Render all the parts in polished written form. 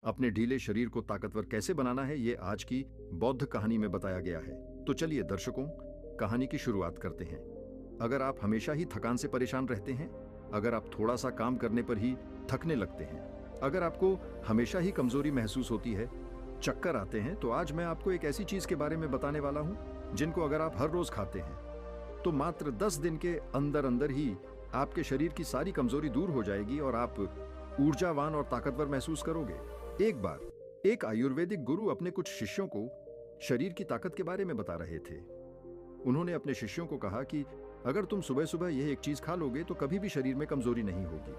अपने ढीले शरीर को ताकतवर कैसे बनाना है, ये आज की बौद्ध कहानी में बताया गया है। तो चलिए दर्शकों, कहानी की शुरुआत करते हैं। अगर आप हमेशा ही थकान से परेशान रहते हैं, अगर आप थोड़ा सा काम करने पर ही थकने लगते हैं, अगर आपको हमेशा ही कमजोरी महसूस होती है, चक्कर आते हैं, तो आज मैं आपको एक ऐसी चीज के बारे में बताने वाला हूं जिनको अगर आप हर रोज खाते हैं तो मात्र 10 दिन के अंदर अंदर ही आपके शरीर की सारी कमजोरी दूर हो जाएगी और आप ऊर्जावान और ताकतवर महसूस करोगे। एक बार एक आयुर्वेदिक गुरु अपने कुछ शिष्यों को शरीर की ताकत के बारे में बता रहे थे। उन्होंने अपने शिष्यों को कहा कि अगर तुम सुबह सुबह यह एक चीज खा लोगे तो कभी भी शरीर में कमजोरी नहीं होगी।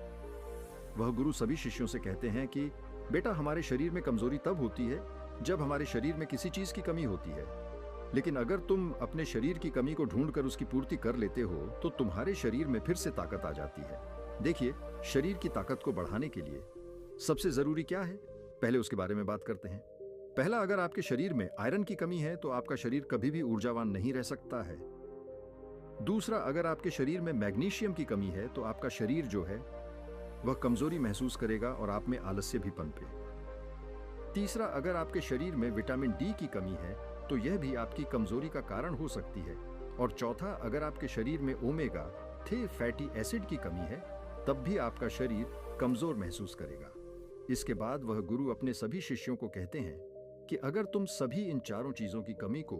वह गुरु सभी शिष्यों से कहते हैं कि बेटा, हमारे शरीर में कमजोरी तब होती है जब हमारे शरीर में किसी चीज की कमी होती है, लेकिन अगर तुम अपने शरीर की कमी को ढूंढकर उसकी पूर्ति कर लेते हो तो तुम्हारे शरीर में फिर से ताकत आ जाती है। देखिए, शरीर की ताकत को बढ़ाने के लिए सबसे जरूरी क्या है, पहले उसके बारे में बात करते हैं। पहला, अगर आपके शरीर में आयरन की कमी है तो आपका शरीर कभी भी ऊर्जावान नहीं रह सकता है। दूसरा, अगर आपके शरीर में मैग्नीशियम की कमी है तो आपका शरीर जो है वह कमजोरी महसूस करेगा और आप में आलस्य भी पनपे। तीसरा, अगर आपके शरीर में विटामिन डी की कमी है तो यह भी आपकी कमजोरी का कारण हो सकती है। और चौथा, अगर आपके शरीर में ओमेगा 3 फैटी एसिड की कमी है तब भी आपका शरीर कमजोर महसूस करेगा। इसके बाद वह गुरु अपने सभी शिष्यों को कहते हैं कि अगर तुम सभी इन चारों चीजों की कमी को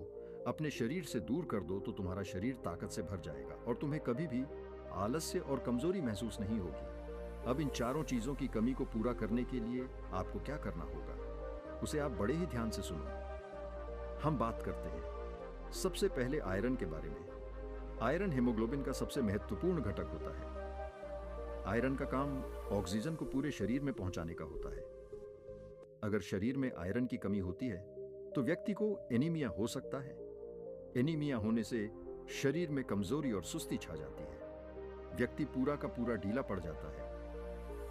अपने शरीर से दूर कर दो तो तुम्हारा शरीर ताकत से भर जाएगा और तुम्हें कभी भी आलस्य और कमजोरी महसूस नहीं होगी। अब इन चारों चीजों की कमी को पूरा करने के लिए आपको क्या करना होगा, उसे आप बड़े ही ध्यान से सुनो। हम बात करते हैं सबसे पहले आयरन के बारे में। आयरन हीमोग्लोबिन का सबसे महत्वपूर्ण घटक होता है। आयरन का काम ऑक्सीजन को पूरे शरीर में पहुंचाने का होता है। अगर शरीर में आयरन की कमी होती है तो व्यक्ति को एनीमिया हो सकता है। एनीमिया होने से शरीर में कमजोरी और सुस्ती छा जाती है। व्यक्ति पूरा का पूरा ढीला पड़ जाता है।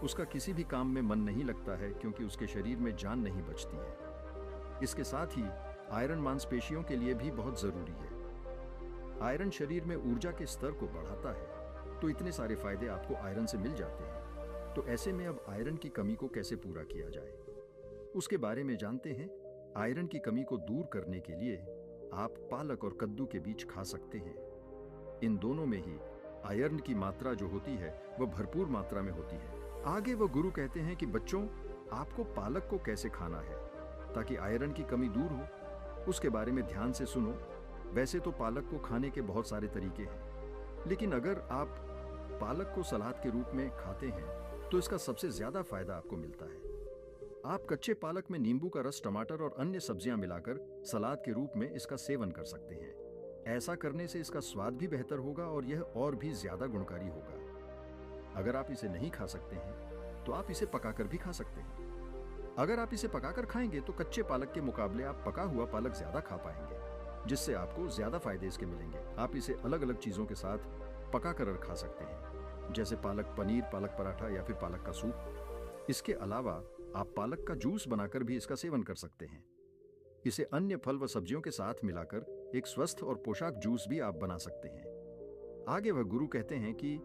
उसका किसी भी काम में मन नहीं लगता है क्योंकि उसके शरीर में जान नहीं बचती है। इसके साथ ही आयरन मांसपेशियों के लिए भी बहुत जरूरी है। आयरन शरीर में ऊर्जा के स्तर को बढ़ाता है, तो इतने सारे फायदे आपको आयरन से मिल जाते हैं। तो ऐसे में अब आयरन की कमी को कैसे पूरा किया जाए, उसके बारे में जानते हैं। आयरन की कमी को दूर करने के लिए आप पालक और कद्दू के बीज खा सकते हैं। इन दोनों में ही आयरन की मात्रा जो होती है वह भरपूर मात्रा में होती है। आगे वह गुरु कहते हैं कि बच्चों, आपको पालक को कैसे खाना है ताकि आयरन की कमी दूर हो, उसके बारे में ध्यान से सुनो। वैसे तो पालक को खाने के बहुत सारे तरीके हैं, लेकिन अगर आप पालक को सलाद के रूप में खाते हैं तो इसका सबसे ज्यादा फायदा आपको मिलता है। आप कच्चे पालक में नींबू का रस, टमाटर और अन्य सब्जियां मिलाकर सलाद के रूप में इसका सेवन कर सकते हैं। ऐसा करने से इसका स्वाद भी बेहतर होगा और यह और भी ज्यादा गुणकारी होगा। अगर आप इसे नहीं खा सकते हैं तो आप इसे पकाकर भी खा सकते हैं। अगर आप इसे पकाकर खाएंगे तो कच्चे पालक के मुकाबले आप पका हुआ पालक ज्यादा खा पाएंगे, जिससे आपको ज्यादा फायदे इसके मिलेंगे। आप इसे अलग अलग चीजों के साथ पकाकर खा सकते हैं, जैसे पालक पनीर, पालक पराठा या फिर पालक का सूप। इसके अलावा आप पालक का जूस बनाकर भी इसका सेवन कर सकते हैं। इसे अन्य फल व सब्जियों के साथ मिलाकर एक स्वस्थ और पोषक जूस भी आप बना सकते हैं। आगे वह गुरु कहते हैं कि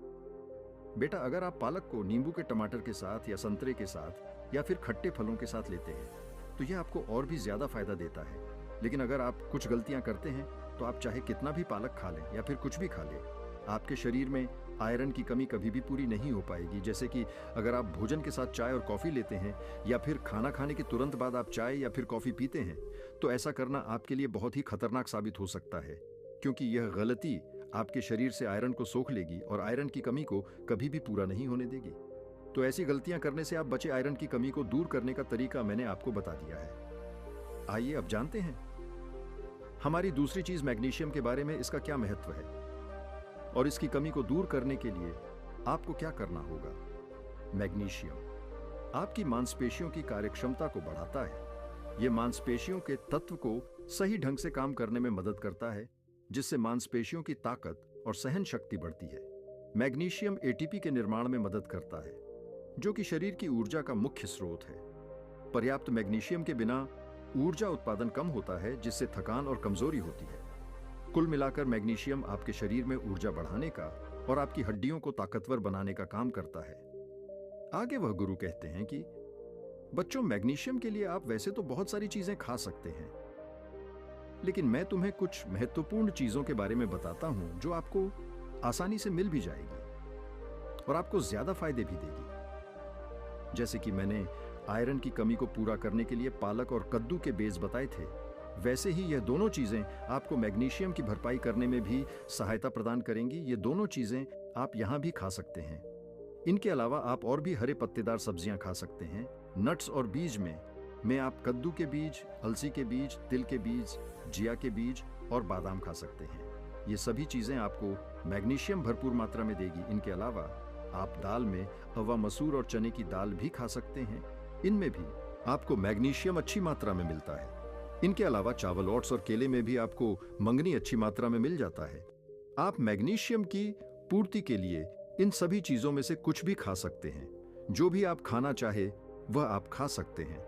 बेटा, अगर आप पालक को नींबू के, टमाटर के साथ या संतरे के साथ या फिर खट्टे फलों के साथ लेते हैं तो यह आपको और भी ज्यादा फायदा देता है। लेकिन अगर आप कुछ गलतियां करते हैं तो आप चाहे कितना भी पालक खा लें या फिर कुछ भी खा लें, आपके शरीर में आयरन की कमी कभी भी पूरी नहीं हो पाएगी। जैसे कि अगर आप भोजन के साथ चाय और कॉफी लेते हैं या फिर खाना खाने के तुरंत बाद आप चाय या फिर कॉफी पीते हैं, तो ऐसा करना आपके लिए बहुत ही खतरनाक साबित हो सकता है, क्योंकि यह गलती आपके शरीर से आयरन को सोख लेगी और आयरन की कमी को कभी भी पूरा नहीं होने देगी। तो ऐसी गलतियां करने से आप बचे। आयरन की कमी को दूर करने का तरीका मैंने आपको बता दिया है। आइए अब जानते हैं हमारी दूसरी चीज मैग्नीशियम के बारे में। इसका क्या महत्व है और इसकी कमी को दूर करने के लिए आपको क्या करना होगा। मैग्नीशियम आपकी मांसपेशियों की कार्यक्षमता को बढ़ाता है। यह मांसपेशियों के तत्व को सही ढंग से काम करने में मदद करता है, जिससे मांसपेशियों की ताकत और सहन शक्ति बढ़ती है। मैग्नीशियम एटीपी के निर्माण में मदद करता है, जो कि शरीर की ऊर्जा का मुख्य स्रोत है। पर्याप्त मैग्नीशियम के बिना ऊर्जा उत्पादन कम होता है, जिससे थकान और कमजोरी होती है। कुल मिलाकर मैग्नीशियम आपके शरीर में ऊर्जा बढ़ाने का और आपकी हड्डियों को ताकतवर बनाने का काम करता है। आगे वह गुरु कहते हैं कि बच्चों, मैग्नीशियम के लिए आप वैसे तो बहुत सारी चीजें खा सकते हैं, लेकिन मैं तुम्हें कुछ महत्वपूर्ण चीजों के बारे में बताता हूं जो आपको आसानी से मिल भी जाएगी और आपको ज्यादा फायदे भी देगी। जैसे कि मैंने आयरन की कमी को पूरा करने के लिए पालक और कद्दू के बेज बताए थे, वैसे ही यह दोनों चीजें आपको मैग्नीशियम की भरपाई करने में भी सहायता प्रदान करेंगी। ये दोनों चीजें आप यहां भी खा सकते हैं। इनके अलावा आप और भी हरे पत्तेदार सब्जियां खा सकते हैं। नट्स और बीज में आप कद्दू के बीज, अलसी के बीज, तिल के बीज, जिया के बीज और बादाम खा सकते हैं। ये सभी चीजें आपको मैग्नीशियम भरपूर मात्रा में देगी। इनके अलावा आप दाल में अवा मसूर और चने की दाल भी खा सकते हैं। इनमें भी आपको मैग्नीशियम अच्छी मात्रा में मिलता है। इनके अलावा चावल, ओट्स और केले में भी आपको मंगनी अच्छी मात्रा में मिल जाता है। आप मैग्नीशियम की पूर्ति के लिए इन सभी चीजों में से कुछ भी खा सकते हैं। जो भी आप खाना चाहे वह आप खा सकते हैं।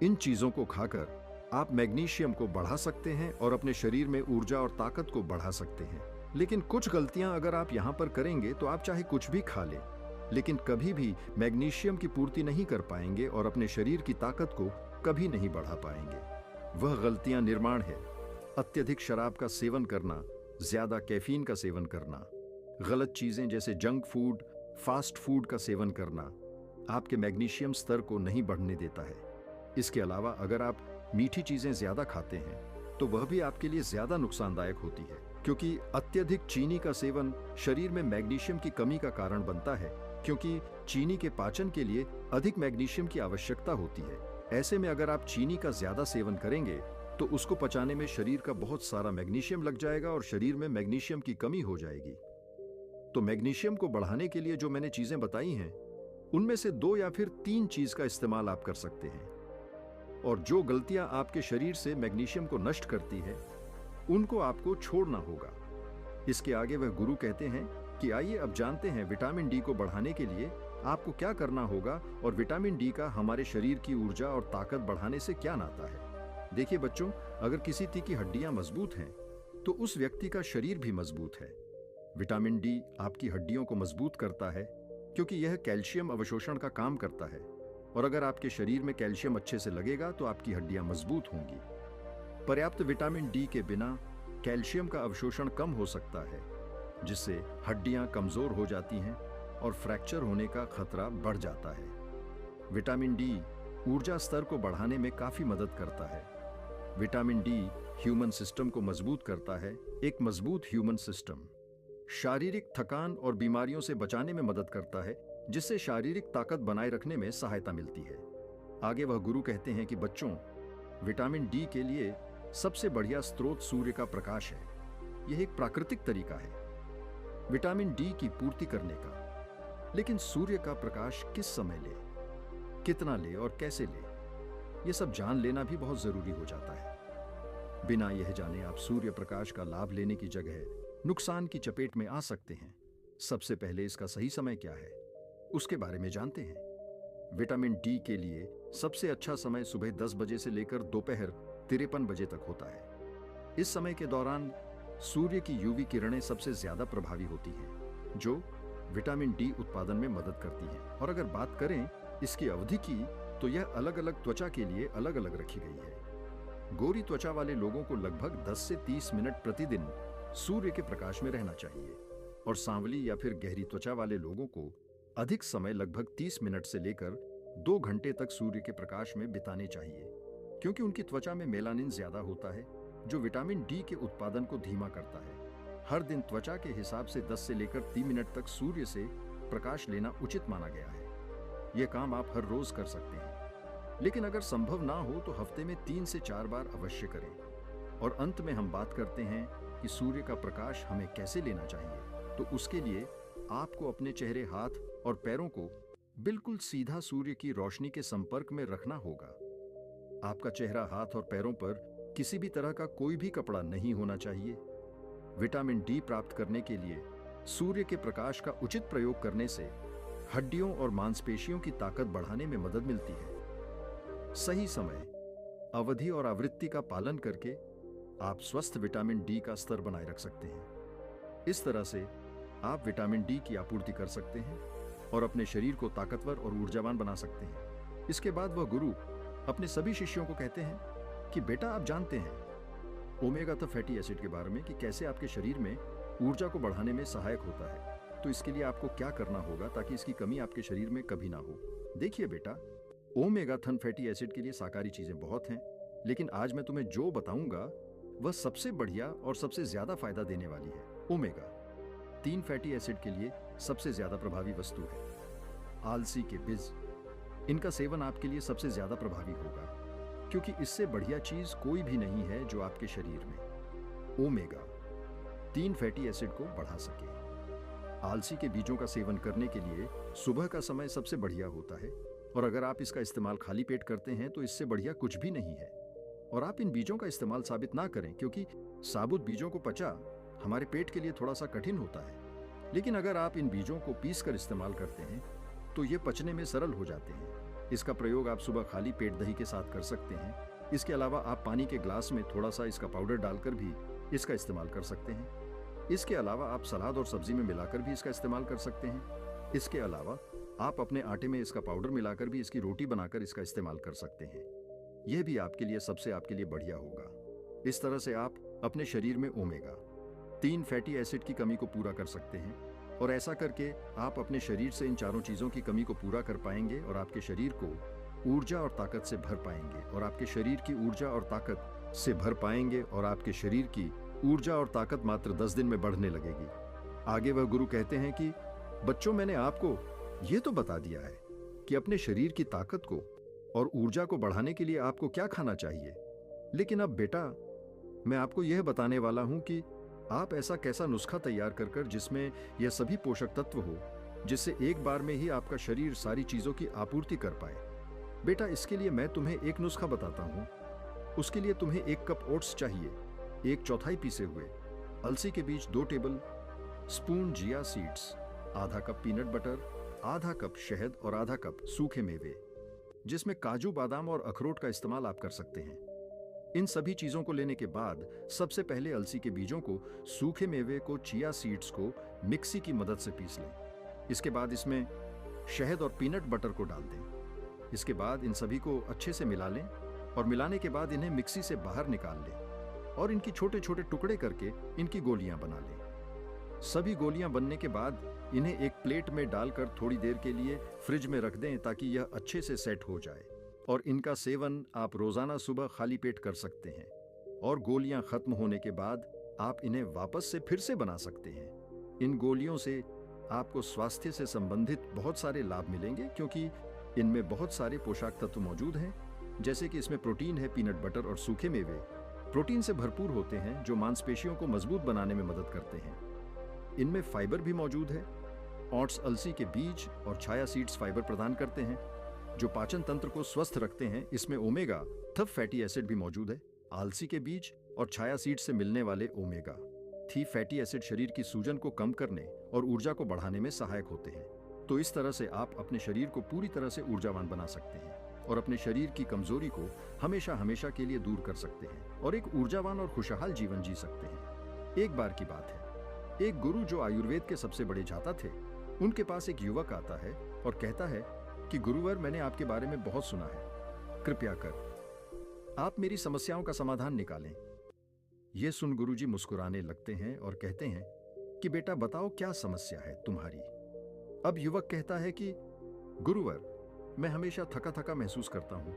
इन चीजों को खाकर आप मैग्नीशियम को बढ़ा सकते हैं और अपने शरीर में ऊर्जा और ताकत को बढ़ा सकते हैं। लेकिन कुछ गलतियां अगर आप यहां पर करेंगे तो आप चाहे कुछ भी खा लें, लेकिन कभी भी मैग्नीशियम की पूर्ति नहीं कर पाएंगे और अपने शरीर की ताकत को कभी नहीं बढ़ा पाएंगे। वह गलतियां निर्माण है: अत्यधिक शराब का सेवन करना, ज्यादा कैफीन का सेवन करना, गलत चीजें जैसे जंक फूड, फास्ट फूड का सेवन करना आपके मैग्नीशियम स्तर को नहीं बढ़ने देता है। इसके अलावा अगर आप मीठी चीजें ज्यादा खाते हैं तो वह भी आपके लिए ज्यादा नुकसानदायक होती है, क्योंकि अत्यधिक चीनी का सेवन शरीर में मैग्नीशियम की कमी का कारण बनता है, क्योंकि चीनी के पाचन के लिए अधिक मैग्नीशियम की आवश्यकता होती है। ऐसे में अगर आप चीनी का ज्यादा सेवन करेंगे तो उसको पचाने में शरीर का बहुत सारा मैग्नीशियम लग जाएगा और शरीर में मैग्नीशियम की कमी हो जाएगी। तो मैग्नीशियम को बढ़ाने के लिए जो मैंने चीजें बताई हैं, उनमें से 2 या फिर 3 चीज का इस्तेमाल आप कर सकते हैं। और जो गलतियां आपके शरीर से मैग्नीशियम को नष्ट करती है, उनको आपको छोड़ना होगा। इसके आगे वह गुरु कहते हैं कि आइए अब जानते हैं विटामिन डी को बढ़ाने के लिए आपको क्या करना होगा और विटामिन डी का हमारे शरीर की ऊर्जा और ताकत बढ़ाने से क्या नाता है। देखिए बच्चों, अगर किसी की हड्डियां मजबूत हैं तो उस व्यक्ति का शरीर भी मजबूत है। विटामिन डी आपकी हड्डियों को मजबूत करता है क्योंकि यह कैल्शियम अवशोषण का काम करता है, और अगर आपके शरीर में कैल्शियम अच्छे से लगेगा तो आपकी हड्डियां मजबूत होंगी। पर्याप्त विटामिन डी के बिना कैल्शियम का अवशोषण कम हो सकता है, जिससे हड्डियां कमजोर हो जाती हैं और फ्रैक्चर होने का खतरा बढ़ जाता है। विटामिन डी ऊर्जा स्तर को बढ़ाने में काफी मदद करता है। विटामिन डी ह्यूमन सिस्टम को मजबूत करता है। एक मजबूत ह्यूमन सिस्टम शारीरिक थकान और बीमारियों से बचाने में मदद करता है, जिससे शारीरिक ताकत बनाए रखने में सहायता मिलती है। आगे वह गुरु कहते हैं कि बच्चों, विटामिन डी के लिए सबसे बढ़िया स्रोत सूर्य का प्रकाश है। यह एक प्राकृतिक तरीका है विटामिन डी की पूर्ति करने का। लेकिन सूर्य का प्रकाश किस समय ले, कितना ले और कैसे ले, यह सब जान लेना भी बहुत जरूरी हो जाता है। बिना यह जाने आप सूर्य प्रकाश का लाभ लेने की जगह नुकसान की चपेट में आ सकते हैं। सबसे पहले इसका सही समय क्या है, उसके बारे में जानते हैं। विटामिन डी के लिए सबसे अच्छा समय सुबह 10 बजे से लेकर दोपहर 53 बजे तक होता है। इस समय के दौरान सूर्य की यूवी किरणें सबसे ज्यादा प्रभावी होती हैं, जो विटामिन डी उत्पादन में मदद करती हैं। और अगर बात करें इसकी अवधि की, तो यह अलग अलग त्वचा के लिए अलग अलग रखी गई है। गोरी त्वचा वाले लोगों को लगभग 10 से 30 मिनट प्रतिदिन सूर्य के प्रकाश में रहना चाहिए, और सांवली या फिर गहरी त्वचा वाले लोगों को अधिक समय लगभग 30 मिनट से लेकर 2 घंटे तक सूर्य के प्रकाश में बिताने चाहिए, क्योंकि उनकी त्वचा में मेलानिन ज्यादा होता है, जो विटामिन डी के उत्पादन को धीमा करता है। हर दिन त्वचा के हिसाब से 10 से लेकर 3 मिनट तक सूर्य से प्रकाश लेना उचित माना गया है। यह काम आप हर रोज कर सकते हैं, लेकिन अगर संभव ना हो तो हफ्ते में 3 से 4 बार अवश्य करें। और अंत में हम बात करते हैं कि सूर्य का प्रकाश हमें कैसे लेना चाहिए। तो उसके लिए आपको अपने चेहरे, हाथ और पैरों को बिल्कुल सीधा सूर्य की रोशनी के संपर्क में रखना होगा। आपका चेहरा, हाथ और पैरों पर किसी भी तरह का कोई भी कपड़ा नहीं होना चाहिए। विटामिन डी प्राप्त करने के लिए सूर्य के प्रकाश का उचित प्रयोग करने से हड्डियों और मांसपेशियों की ताकत बढ़ाने में मदद मिलती है। सही समय, अवधि और आवृत्ति का पालन करके आप स्वस्थ विटामिन डी का स्तर बनाए रख सकते हैं। इस तरह से आप विटामिन डी की आपूर्ति कर सकते हैं और अपने शरीर को ताकतवर और ऊर्जावान बना सकते हैं। इसके बाद वह गुरु अपने सभी शिष्यों को कहते हैं कि बेटा, आप जानते हैं ओमेगा द फैटी एसिड के बारे में कि कैसे आपके शरीर में ऊर्जा को बढ़ाने में सहायक होता है। तो इसके लिए आपको क्या करना होगा ताकि इसकी कमी आपके शरीर में कभी ना हो। देखिए बेटा, ओमेगा थन फैटी एसिड के लिए शाकाहारी चीजें बहुत हैं, लेकिन आज मैं तुम्हें जो बताऊंगा वह सबसे बढ़िया और सबसे ज्यादा फायदा देने वाली है। ओमेगा 3 फैटी एसिड के लिए सबसे ज्यादा प्रभावी वस्तु है आलसी के बीज। इनका सेवन आपके लिए सबसे ज्यादा प्रभावी होगा, क्योंकि इससे बढ़िया चीज कोई भी नहीं है जो आपके शरीर में ओमेगा 3 फैटी एसिड को बढ़ा सके। आलसी के बीजों का सेवन करने के लिए सुबह का समय सबसे बढ़िया होता है, और अगर आप इसका इस्तेमाल खाली पेट करते हैं तो इससे बढ़िया कुछ भी नहीं है। और आप इन बीजों का इस्तेमाल साबित ना करें, क्योंकि साबुत बीजों को पचा हमारे पेट के लिए थोड़ा सा कठिन होता है, लेकिन अगर आप इन बीजों को पीस कर इस्तेमाल करते हैं तो ये पचने में सरल हो जाते हैं। इसका प्रयोग आप सुबह खाली पेट दही के साथ कर सकते हैं। इसके अलावा आप पानी के ग्लास में थोड़ा सा इसका पाउडर डालकर भी इसका इस्तेमाल कर सकते हैं। इसके अलावा आप सलाद और सब्जी में मिलाकर भी इसका इस्तेमाल कर सकते हैं। इसके अलावा आप अपने आटे में इसका पाउडर मिलाकर भी इसकी रोटी बनाकर इसका इस्तेमाल कर सकते हैं। यह भी आपके लिए आपके लिए बढ़िया होगा। इस तरह से आप अपने शरीर में ओमेगा 3 फैटी एसिड की कमी को पूरा कर सकते हैं, और ऐसा करके आप अपने शरीर से इन चारों चीजों की कमी को पूरा कर पाएंगे और आपके शरीर को ऊर्जा और ताकत से भर पाएंगे, और आपके शरीर की ऊर्जा और ताकत से भर पाएंगे, और आपके शरीर की ऊर्जा और ताकत मात्र 10 दिन में बढ़ने लगेगी। आगे वह गुरु कहते हैं कि बच्चों, मैंने आपको यह तो बता दिया है कि अपने शरीर की ताकत को और ऊर्जा को बढ़ाने के लिए आपको क्या खाना चाहिए, लेकिन अब बेटा, मैं आपको यह बताने वाला हूं कि आप ऐसा कैसा नुस्खा तैयार कर जिसमें यह सभी पोषक तत्व हो, जिससे एक बार में ही आपका शरीर सारी चीजों की आपूर्ति कर पाए। बेटा, इसके लिए मैं तुम्हें एक नुस्खा बताता हूं। उसके लिए तुम्हें 1 कप ओट्स चाहिए, 1/4 पीसे हुए अलसी के बीज, 2 टेबल स्पून जिया सीड्स, आधा कप पीनट बटर, आधा कप शहद और आधा कप सूखे मेवे, जिसमें काजू, बादाम और अखरोट का इस्तेमाल आप कर सकते हैं। इन सभी चीजों को लेने के बाद सबसे पहले अलसी के बीजों को, सूखे मेवे को, चिया सीड्स को मिक्सी की मदद से पीस लें। इसके बाद इसमें शहद और पीनट बटर को डाल दें। इसके बाद इन सभी को अच्छे से मिला लें, और मिलाने के बाद इन्हें मिक्सी से बाहर निकाल लें और इनकी छोटे छोटे टुकड़े करके इनकी गोलियां बना लें। सभी गोलियां बनने के बाद इन्हें एक प्लेट में डालकर थोड़ी देर के लिए फ्रिज में रख दें ताकि यह अच्छे से सेट हो जाए, और इनका सेवन आप रोजाना सुबह खाली पेट कर सकते हैं। और गोलियां खत्म होने के बाद आप इन्हें वापस से फिर से बना सकते हैं। इन गोलियों से आपको स्वास्थ्य से संबंधित बहुत सारे लाभ मिलेंगे, क्योंकि इनमें बहुत सारे पोषक तत्व मौजूद हैं, जैसे कि इसमें प्रोटीन है, पीनट बटर और सूखे मेवे प्रोटीन से भरपूर होते हैं जो मांसपेशियों को मजबूत बनाने में मदद करते हैं। इनमें फाइबर भी मौजूद है। ओट्स अलसी के बीज और छाया सीड्स फाइबर प्रदान करते हैं जो पाचन तंत्र को स्वस्थ रखते हैं। इसमें ओमेगा 3 फैटी एसिड भी मौजूद है। आलसी के बीज और छाया सीड्स से मिलने वाले ओमेगा 3 फैटी एसिड शरीर की सूजन को कम करने और ऊर्जा को बढ़ाने में सहायक होते हैं। तो इस तरह से आप अपने शरीर को पूरी तरह से ऊर्जावान बना सकते हैं और अपने शरीर की कमजोरी को हमेशा हमेशा के लिए दूर कर सकते हैं और एक ऊर्जावान और खुशहाल जीवन जी सकते हैं। एक बार की बात है, एक गुरु जो आयुर्वेद के सबसे बड़े जाता थे, उनके पास एक युवक आता है और कहता है कि गुरुवर, मैंने आपके बारे में बहुत सुना है, कृपया कर आप मेरी समस्याओं का समाधान निकालें। यह सुन गुरुजी मुस्कुराने लगते हैं और कहते हैं कि बेटा बताओ क्या समस्या है तुम्हारी। अब युवक कहता है कि गुरुवर, मैं हमेशा थका थका महसूस करता हूं।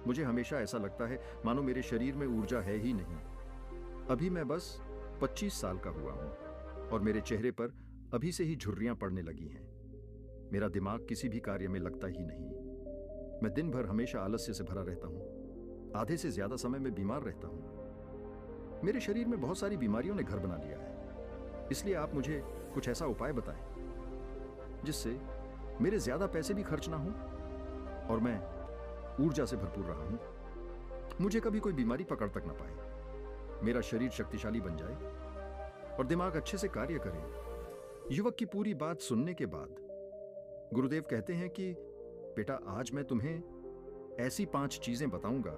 मुझे हमेशा ऐसा लगता है मानो मेरे शरीर में ऊर्जा है ही नहीं। अभी मैं बस 25 साल का हुआ हूं और मेरे चेहरे पर अभी से ही झुर्रियां पड़ने लगी हैं। मेरा दिमाग किसी भी कार्य में लगता ही नहीं। मैं दिन भर हमेशा आलस्य से भरा रहता हूं। आधे से ज्यादा समय में बीमार रहता हूं। मेरे शरीर में बहुत सारी बीमारियों ने घर बना लिया है। इसलिए आप मुझे कुछ ऐसा उपाय बताएं जिससे मेरे ज्यादा पैसे भी खर्च ना हो और मैं ऊर्जा से भरपूर रहा हूं। मुझे कभी कोई बीमारी पकड़ तक ना पाए। मेरा शरीर शक्तिशाली बन जाए और दिमाग अच्छे से कार्य करे। युवक की पूरी बात सुनने के बाद गुरुदेव कहते हैं कि बेटा, आज मैं तुम्हें ऐसी 5 चीजें बताऊंगा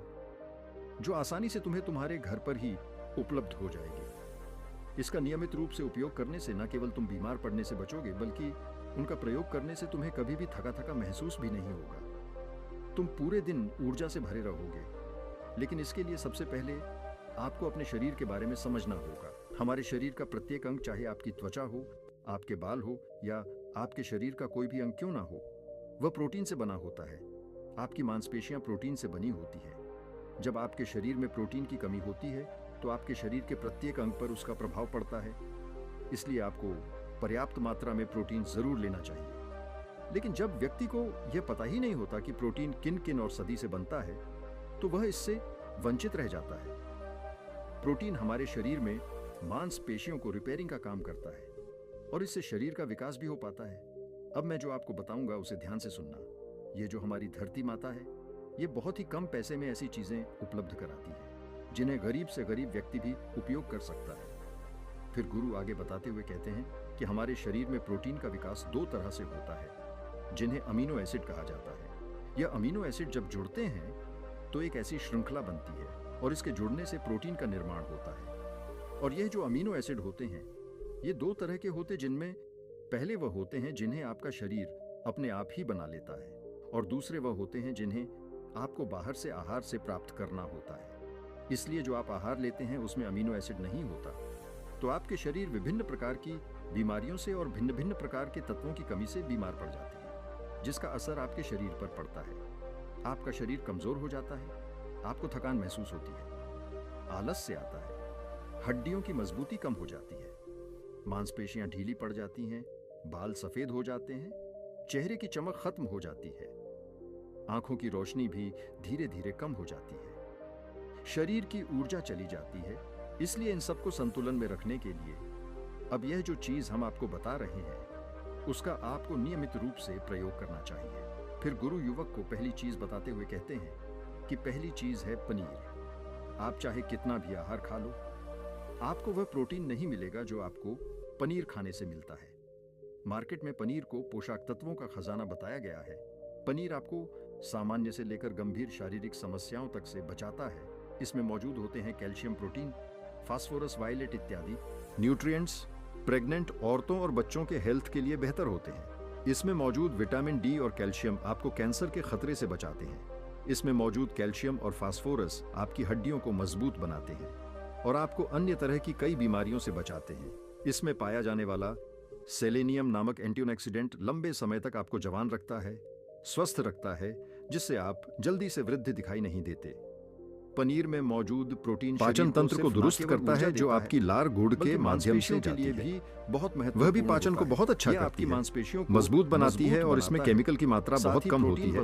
जो आसानी से तुम्हें तुम्हारे घर पर ही उपलब्ध हो जाएगी। इसका नियमित रूप से उपयोग करने से न केवल तुम बीमार पड़ने से बचोगे, बल्कि उनका प्रयोग करने से तुम्हें कभी भी थका थका महसूस भी नहीं होगा। तुम पूरे दिन ऊर्जा से भरे रहोगे। लेकिन इसके लिए सबसे पहले आपको अपने शरीर के बारे में समझना होगा। हमारे शरीर का प्रत्येक अंग, चाहे आपकी त्वचा हो, आपके बाल हो या आपके शरीर का कोई भी अंग क्यों ना हो, वह प्रोटीन से बना होता है। आपकी मांसपेशियां प्रोटीन से बनी होती है। जब आपके शरीर में प्रोटीन की कमी होती है तो आपके शरीर के प्रत्येक अंग पर उसका प्रभाव पड़ता है। इसलिए आपको पर्याप्त मात्रा में प्रोटीन जरूर लेना चाहिए। लेकिन जब व्यक्ति को यह पता ही नहीं होता कि प्रोटीन किन किन और सदी से बनता है, तो वह इससे वंचित रह जाता है। प्रोटीन हमारे शरीर में मांसपेशियों को रिपेयरिंग का काम करता है और इससे शरीर का विकास भी हो पाता है। अब मैं जो आपको बताऊंगा उसे ध्यान से सुनना। ये जो हमारी धरती माता है, ये बहुत ही कम पैसे में ऐसी चीजें उपलब्ध कराती है जिन्हें गरीब से गरीब व्यक्ति भी उपयोग कर सकता है। फिर गुरु आगे बताते हुए कहते हैं कि हमारे शरीर में प्रोटीन का विकास 2 तरह से होता है, जिन्हें अमीनो एसिड कहा जाता है। यह अमीनो एसिड जब जुड़ते हैं तो एक ऐसी श्रृंखला बनती है और इसके जुड़ने से प्रोटीन का निर्माण होता है। और यह जो अमीनो एसिड होते हैं, ये 2 तरह के होते, जिनमें पहले वह होते हैं जिन्हें आपका शरीर अपने आप ही बना लेता है और दूसरे वह होते हैं जिन्हें आपको बाहर से आहार से प्राप्त करना होता है। इसलिए जो आप आहार लेते हैं उसमें अमीनो एसिड नहीं होता, तो आपके शरीर विभिन्न प्रकार की बीमारियों से और भिन्न भिन्न प्रकार के तत्वों की कमी से बीमार पड़ जाते हैं, जिसका असर आपके शरीर पर पड़ता है। आपका शरीर कमजोर हो जाता है, आपको थकान महसूस होती है, आलस्य आता है, हड्डियों की मजबूती कम हो जाती है, मांसपेशियां ढीली पड़ जाती हैं, बाल सफेद हो जाते हैं, चेहरे की चमक खत्म हो जाती है, आंखों की रोशनी भी धीरे धीरे कम हो जाती है, शरीर की ऊर्जा चली जाती है। इसलिए इन सबको संतुलन में रखने के लिए अब यह जो चीज हम आपको बता रहे हैं उसका आपको नियमित रूप से प्रयोग करना चाहिए। फिर गुरु युवक को पहली चीज बताते हुए कहते हैं कि पहली चीज है पनीर। आप चाहे कितना भी आहार खा लो, आपको वह प्रोटीन नहीं मिलेगा जो आपको पनीर खाने से मिलता है। मार्केट में पनीर को पोषक तत्वों का खजाना बताया गया है। पनीर आपको सामान्य से लेकर गंभीर शारीरिक समस्याओं तक से बचाता है। इसमें मौजूद होते हैं कैल्शियम, प्रोटीन, फास्फोरस, वायलेट इत्यादि न्यूट्रिएंट्स प्रेग्नेंट औरतों और बच्चों के हेल्थ के लिए बेहतर होते हैं। इसमें मौजूद विटामिन डी और कैल्शियम आपको कैंसर के खतरे से बचाते हैं। इसमें मौजूद कैल्शियम और फास्फोरस आपकी हड्डियों को मजबूत बनाते हैं और आपको अन्य तरह की कई बीमारियों से बचाते हैं। इसमें पाया जाने वाला सेलेनियम नामक एंटीऑक्सीडेंट लंबे समय तक आपको जवान रखता है, स्वस्थ रखता है, जिससे आप जल्दी से वृद्ध दिखाई नहीं देते। पनीर में मौजूद प्रोटीन पाचन तंत्र को दुरुस्त करता है, जो आपकी लार गुड़ के माध्यम से जाती है। भी बहुत महत्वपूर्ण, वह भी पाचन को बहुत अच्छा करती है, मांसपेशियों को मजबूत बनाती है और इसमें केमिकल की मात्रा बहुत कम होती है।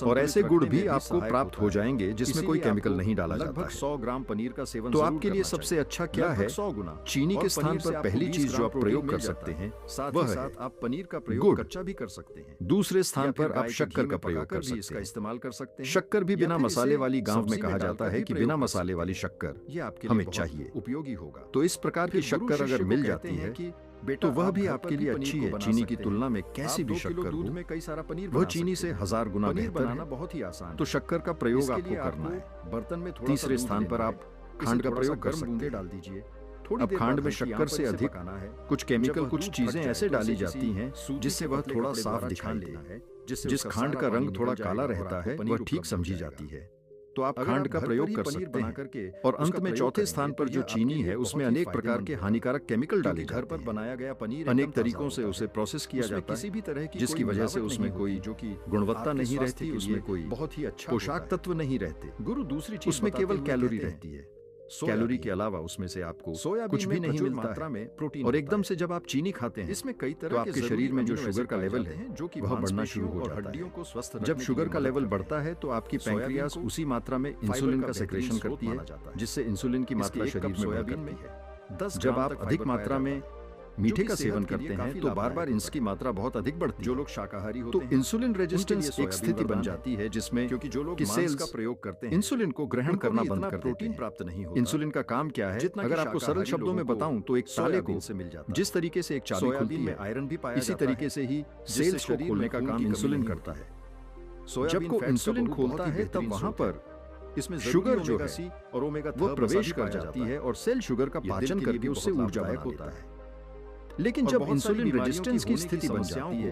और ऐसे गुड़ भी आपको प्राप्त हो जाएंगे जिसमें कोई केमिकल नहीं डाला जाता है। 100 ग्राम पनीर का सेवन तो आपके लिए सबसे अच्छा क्या है? 100 गुना चीनी के स्थान पर पहली चीज जो आप प्रयोग कर सकते हैं वह है आप पनीर का प्रयोग कच्चा भी कर सकते हैं। दूसरे स्थान पर आप शक्कर का प्रयोग कर सकते हैं, इसका इस्तेमाल कर सकते हैं। शक्कर भी बिना मसाले वाली गांव में कहा जाता है कि बिना मसाले वाली शक्कर ये आपके हमें चाहिए, उपयोगी होगा। तो इस प्रकार की शक्कर अगर मिल जाती है तो वह भी आपके लिए अच्छी है। चीनी की तुलना में कैसी भी शक्कर दूध में कई सारा पनीर, वह चीनी से 1000 गुना बेहतर है। बहुत ही आसान, तो शक्कर का प्रयोग आपको करना है। बर्तन में थोड़ा तीसरे स्थान पर आप खांड का प्रयोग कर सकते हैं, डाल दीजिए। अब खांड में शक्कर से अधिक आना है, कुछ केमिकल, कुछ चीजें ऐसे डाली जाती हैं जिससे वह थोड़ा साफ दिखाई देता है। जिस खांड का रंग थोड़ा काला रहता है वह ठीक समझी जाती है, तो आप खांड का प्रयोग कर सकते हैं। और अंत में चौथे स्थान पर जो चीनी है उसमें अनेक प्रकार के हानिकारक केमिकल डाले घर पर बनाया गया पनीर अनेक तरीकों से उसे प्रोसेस किया जाता है, किसी भी तरह की जिसकी वजह से उसमें कोई जो कि गुणवत्ता नहीं रहती, उसमें कोई बहुत ही अच्छा पोषक तत्व नहीं रहते। गुरु दूसरी चीज उसमें केवल कैलोरी रहती है। कैलोरी के अलावा उसमें से आपको कुछ भी नहीं मिलता है प्रोटीन। और एकदम से जब आप चीनी खाते हैं इसमें कई तरह तो आपके शरीर में जो शुगर का लेवल है जो कि वह बढ़ना शुरू हो जाता है। जब शुगर का लेवल बढ़ता है तो आपकी पैंक्रियास उसी मात्रा में इंसुलिन का सेक्रेशन करती है, जिससे इंसुलिन की मात्रा शरीर में बढ़ जाती है। जब आप अधिक मात्रा में मीठे का सेवन करते हैं तो बार बार इसकी मात्रा बहुत अधिक बढ़ती है। जो लोग शाकाहारी होते हैं तो इंसुलिन रेजिस्टेंस एक स्थिति बन जाती है जिसमें क्योंकि जो लोग सेल्स का प्रयोग करते हैं इंसुलिन को ग्रहण करना बंद कर देते हैं, प्राप्त नहीं होता। इंसुलिन का काम क्या है? अगर आपको सरल शब्दों में बताऊं तो एक ताले को जिस तरीके से एक चाबी खुलती है, आयरन भी पाया इसी तरीके से ही सेल्स को खोलने का काम इंसुलिन करता है। जब को इंसुलिन खोलता है तब वहां पर इसमें शुगर जो है और ओमेगा वह प्रवेश कर जाती है और सेल शुगर का पाचन करके उससे ऊर्जा बना होता है। लेकिन जब इंसुलिन रेजिस्टेंस की स्थिति बन जाती है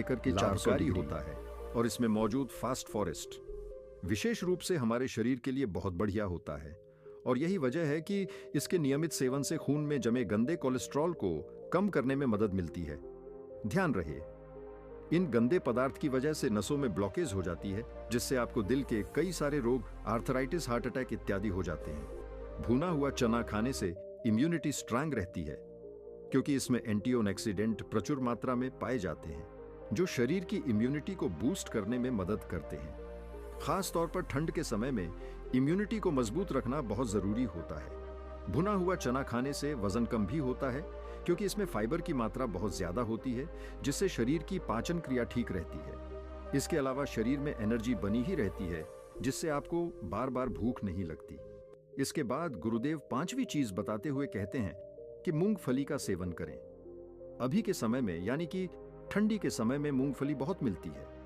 लेकर के 400 लाभकारी डिग्री होता है और इसमें मौजूद फास्ट फॉरेस्ट विशेष रूप से हमारे शरीर के लिए बहुत बढ़िया होता है। और यही वजह है कि इसके नियमित सेवन से खून में जमे गंदे कोलेस्ट्रॉल को कम करने में मदद मिलती है। ध्यान रहे, इन गंदे पदार्थ की वजह से नसों में ब्लॉकेज हो जाती है, जिससे आपको दिल के कई सारे रोग, आर्थराइटिस, हार्ट अटैक इत्यादि हो जाते हैं। भुना हुआ चना खाने से इम्यूनिटी स्ट्रांग रहती है, क्योंकि इसमें एंटीऑक्सीडेंट प्रचुर मात्रा में पाए जाते हैं, जो शरीर की इम्यूनिटी को बूस्ट करने में मदद करते हैं। खास तौर पर ठंड के समय में इम्यूनिटी को मजबूत रखना बहुत जरूरी होता है। भुना हुआ चना खाने से वजन कम भी होता है, क्योंकि इसमें फाइबर की मात्रा बहुत ज्यादा होती है, जिससे शरीर की पाचन क्रिया ठीक रहती है। इसके अलावा शरीर में एनर्जी बनी ही रहती है, जिससे आपको बार बार भूख नहीं लगती। इसके बाद गुरुदेव पांचवी चीज बताते हुए कहते हैं कि मूंगफली का सेवन करें। अभी के समय में, यानी कि ठंडी के समय में, मूंगफली बहुत मिलती है।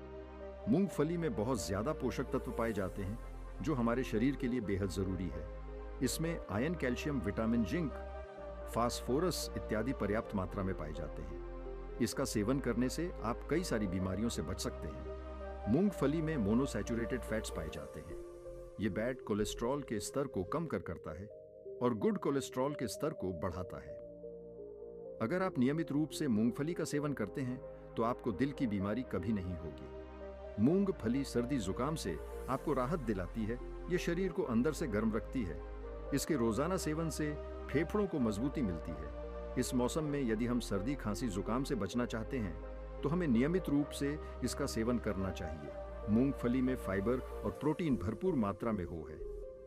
मूंगफली में बहुत ज्यादा पोषक तत्व पाए जाते हैं, जो हमारे शरीर के लिए बेहद जरूरी है। इसमें iron, calcium, vitamin, zinc, phosphorus इत्यादि पर्याप्त मात्रा में पाए जाते हैं। इसका सेवन करने से आप कई सारी बीमारियों से बच सकते हैं। मूंगफली में मोनोसैचुरेटेड फैट्स पाए जाते हैं। ये बैड कोलेस्ट्रॉल के स्तर को कम करता है और गुड कोलेस्ट्रॉल के स्तर को बढ़ाता है। अगर आप नियमित रूप से मूंगफली का सेवन करते हैं तो आपको दिल की बीमारी कभी नहीं होगी। मूंगफली सर्दी जुकाम से आपको राहत दिलाती है, ये शरीर को अंदर से गर्म रखती है। इसके रोजाना सेवन से फेफड़ों को मजबूती मिलती है। इस मौसम में यदि हम सर्दी खांसी जुकाम से बचना चाहते हैं तो हमें नियमित रूप से इसका सेवन करना चाहिए। मूंगफली में फाइबर और प्रोटीन भरपूर मात्रा में है।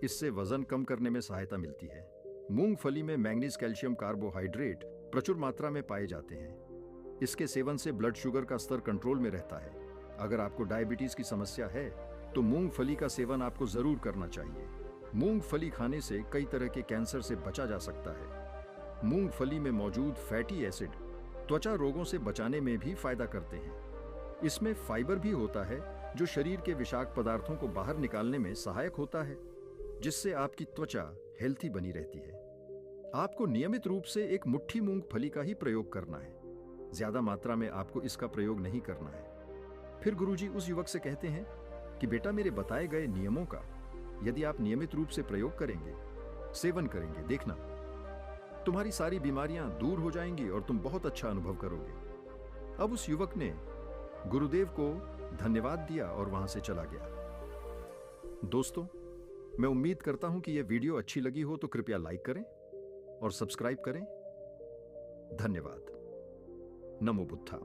इससे वजन कम करने में सहायता मिलती है। मूंगफली में मैंगनीज कैल्शियम कार्बोहाइड्रेट प्रचुर मात्रा में पाए जाते हैं। इसके सेवन से ब्लड शुगर का स्तर कंट्रोल में रहता है। अगर आपको डायबिटीज की समस्या है तो मूंगफली का सेवन आपको जरूर करना चाहिए। मूंगफली खाने से कई तरह के कैंसर से बचा जा सकता है। मूंगफली में मौजूद फैटी एसिड त्वचा रोगों से बचाने में भी फायदा करते हैं। इसमें फाइबर भी होता है जो शरीर के विषाक्त पदार्थों को बाहर निकालने में सहायक होता है, जिससे आपकी त्वचा हेल्थी बनी रहती है। आपको नियमित रूप से एक मुट्ठी मूंगफली का ही प्रयोग करना है। ज्यादा मात्रा में आपको इसका प्रयोग नहीं करना है। फिर गुरुजी उस युवक से कहते हैं कि बेटा, मेरे बताए गए नियमों का यदि आप नियमित रूप से प्रयोग करेंगे, सेवन करेंगे, देखना तुम्हारी सारी बीमारियां दूर हो जाएंगी और तुम बहुत अच्छा अनुभव करोगे। अब उस युवक ने गुरुदेव को धन्यवाद दिया और वहां से चला गया। दोस्तों, मैं उम्मीद करता हूं कि यह वीडियो अच्छी लगी हो तो कृपया लाइक करें और सब्सक्राइब करें। धन्यवाद। नमो बुद्धा।